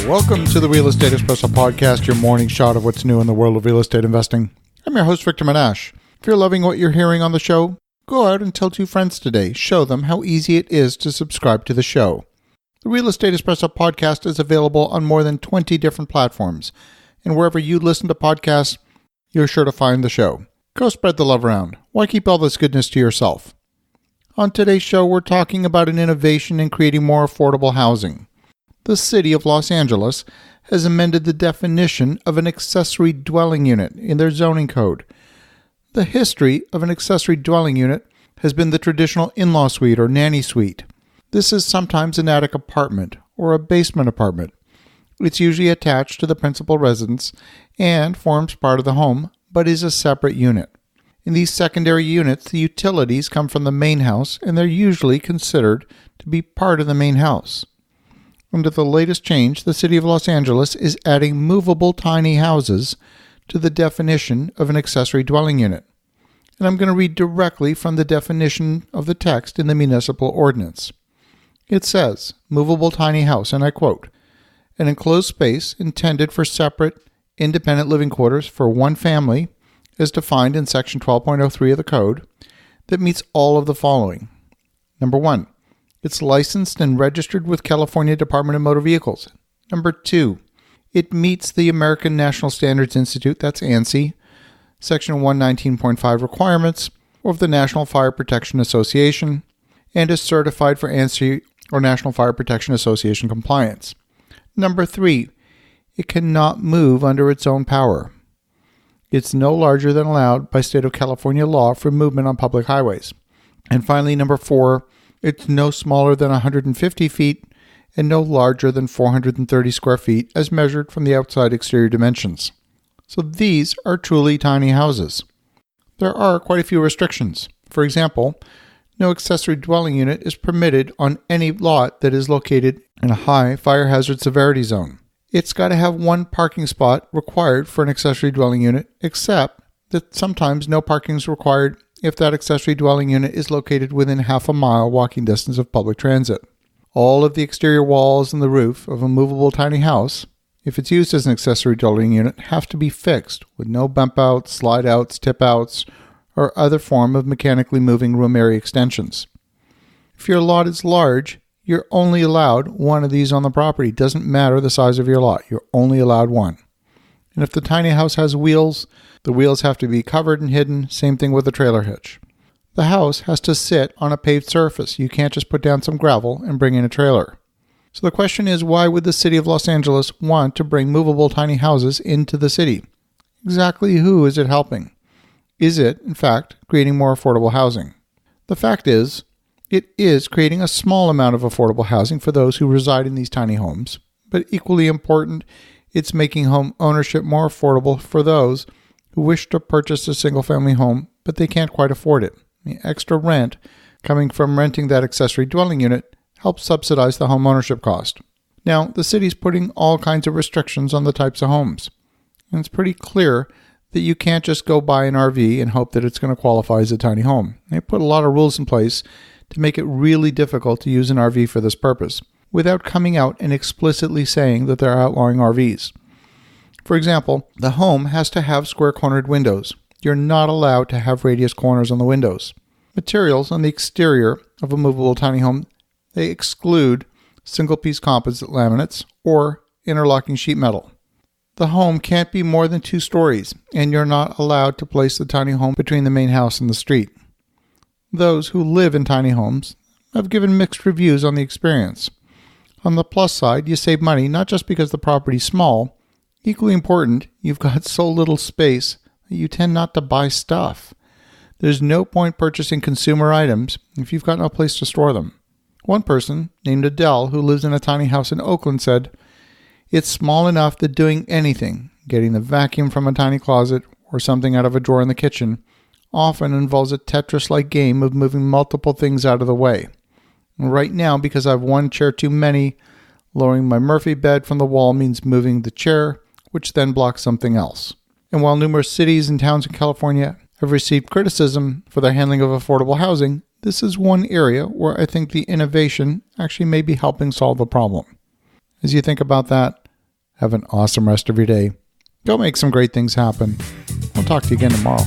Welcome to the Real Estate Espresso Podcast, your morning shot of what's new in the world of real estate investing. I'm your host, Victor Manash. If you're loving what you're hearing on the show, go out and tell two friends today. Show them how easy it is to subscribe to the show. The Real Estate Espresso Podcast is available on more than 20 different platforms, and wherever you listen to podcasts, you're sure to find the show. Go spread the love around. Why keep all this goodness to yourself? On today's show, we're talking about an innovation in creating more affordable housing. The city of Los Angeles has amended the definition of an accessory dwelling unit in their zoning code. The history of an accessory dwelling unit has been the traditional in-law suite or nanny suite. This is sometimes an attic apartment or a basement apartment. It's usually attached to the principal residence and forms part of the home, but is a separate unit. In these secondary units, the utilities come from the main house, and they're usually considered to be part of the main house. Under the latest change, the City of Los Angeles is adding movable tiny houses to the definition of an accessory dwelling unit. And I'm going to read directly from the definition of the text in the municipal ordinance. It says, movable tiny house, and I quote, an enclosed space intended for separate, independent living quarters for one family, as defined in Section 12.03 of the Code, that meets all of the following. Number 1. It's licensed and registered with California Department of Motor Vehicles. Number 2. It meets the American National Standards Institute, that's ANSI, Section 119.5 requirements of the National Fire Protection Association, and is certified for ANSI or National Fire Protection Association compliance. Number 3. It cannot move under its own power. It's no larger than allowed by state of California law for movement on public highways. And finally, number 4. It's no smaller than 150 feet and no larger than 430 square feet as measured from the outside exterior dimensions. So these are truly tiny houses. There are quite a few restrictions. For example, no accessory dwelling unit is permitted on any lot that is located in a high fire hazard severity zone. It's got to have one parking spot required for an accessory dwelling unit, except that sometimes no parking is required if that accessory dwelling unit is located within half a mile walking distance of public transit. All of the exterior walls and the roof of a movable tiny house, if it's used as an accessory dwelling unit, have to be fixed with no bump outs, slide outs, tip outs, or other form of mechanically moving room area extensions. If your lot is large, you're only allowed one of these on the property. It doesn't matter the size of your lot. You're only allowed one. And if the tiny house has wheels, the wheels have to be covered and hidden. Same thing with the trailer hitch. The house has to sit on a paved surface. You can't just put down some gravel and bring in a trailer. So the question is, why would the City of Los Angeles want to bring movable tiny houses into the city? Exactly who is it helping? Is it, in fact, creating more affordable housing? The fact is, it is creating a small amount of affordable housing for those who reside in these tiny homes, but equally important, it's making home ownership more affordable for those who wish to purchase a single-family home, but they can't quite afford it. The extra rent coming from renting that accessory dwelling unit helps subsidize the home ownership cost. Now, the city's putting all kinds of restrictions on the types of homes, and it's pretty clear that you can't just go buy an RV and hope that it's going to qualify as a tiny home. They put a lot of rules in place to make it really difficult to use an RV for this purpose, without coming out and explicitly saying that they're outlawing RVs. For example, the home has to have square-cornered windows. You're not allowed to have radius corners on the windows. Materials on the exterior of a movable tiny home, they exclude single-piece composite laminates or interlocking sheet metal. The home can't be more than 2 stories, and you're not allowed to place the tiny home between the main house and the street. Those who live in tiny homes have given mixed reviews on the experience. On the plus side, you save money not just because the property's small. Equally important, you've got so little space that you tend not to buy stuff. There's no point purchasing consumer items if you've got no place to store them. One person, named Adele, who lives in a tiny house in Oakland, said, "It's small enough that doing anything, getting the vacuum from a tiny closet or something out of a drawer in the kitchen, often involves a Tetris-like game of moving multiple things out of the way. Right now, because I have one chair too many, lowering my Murphy bed from the wall means moving the chair, which then blocks something else." And while numerous cities and towns in California have received criticism for their handling of affordable housing, this is one area where I think the innovation actually may be helping solve the problem. As you think about that, Have an awesome rest of your day. Go make some great things happen. I'll talk to you again tomorrow.